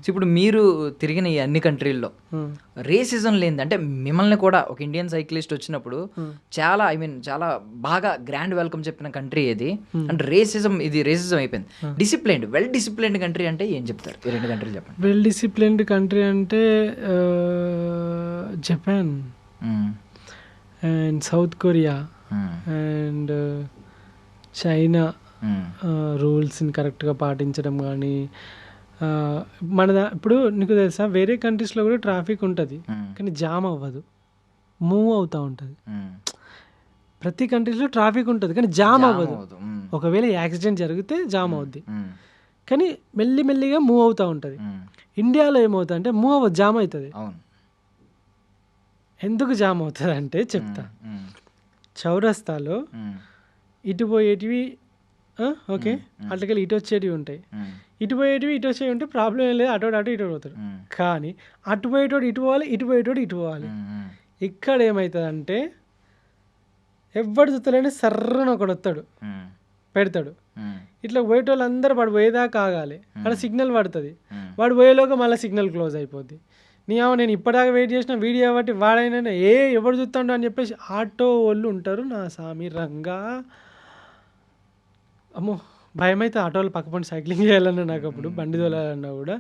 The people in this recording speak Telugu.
సో ఇప్పుడు మీరు తిరిగిన ఈ అన్ని కంట్రీల్లో రేసిజం లేనిది అంటే మిమ్మల్ని కూడా ఒక ఇండియన్ సైక్లిస్ట్ వచ్చినప్పుడు చాలా చాలా బాగా గ్రాండ్ వెల్కమ్ చెప్పిన కంట్రీ ఏది అంటే రేసిజం అయిపోయింది, డిసిప్లైన్డ్ వెల్ డిసిప్లైన్డ్ కంట్రీ అంటే ఏం చెప్తారు? ఈ రెండు కంట్రీలు చెప్పండి. వెల్ డిసిప్లిన్డ్ కంట్రీ అంటే Japan and South Korea and China. రూల్స్ని కరెక్ట్గా పాటించడం కానీ ఇప్పుడు నీకు తెలుసా వేరే కంట్రీస్లో కూడా ట్రాఫిక్ ఉంటుంది కానీ జామ్ అవ్వదు, మూవ్ అవుతూ ఉంటుంది. ప్రతి కంట్రీస్లో ట్రాఫిక్ ఉంటుంది కానీ జామ్ అవ్వదు. ఒకవేళ యాక్సిడెంట్ జరిగితే జామ్ అవుద్ది కానీ మెల్లిమెల్లిగా మూవ్ అవుతూ ఉంటుంది. ఇండియాలో ఏమవుతుంది అంటే మూవ్ అవ్వదు, జామ్ అవుతుంది. ఎందుకు జామ్ అవుతుంది అంటే చెప్తా. చౌరస్తాలో ఇటు పోయేటివి ఓకే, అట్లకెళ్ళి ఇటు వచ్చేటివి ఉంటాయి, ఇటు పోయేటివి ఇటు వచ్చేవి ఉంటే ప్రాబ్లం ఏం లేదు, అటు ఇటు పోతాడు. కానీ అటు పోయేటోడు ఇటు పోవాలి, ఇటు పోయేటోడు ఇటు పోవాలి. ఇక్కడ ఏమవుతుందంటే ఎవడు చూస్తలేని సర్రన ఒకడు వస్తాడు పెడతాడు, ఇట్లా పోయేటోళ్ళు అందరూ వాడు పోయేదాకా ఆగాలి, అక్కడ సిగ్నల్ పడుతుంది, వాడు పోయేలోగా మళ్ళీ సిగ్నల్ క్లోజ్ అయిపోద్ది. నేను ఇప్పటిదాకా వెయిట్ చేసిన వీడియో కాబట్టి వాడైనా ఎవడు చూస్తాడు అని చెప్పేసి ఆటో వాళ్ళు ఉంటారు. నా సామి రంగా అమ్మో భయం అయితే ఆటోలు పక్కపండి సైక్లింగ్ చేయాలన్నా నాకు, అప్పుడు బండి తోలాలన్నా కూడా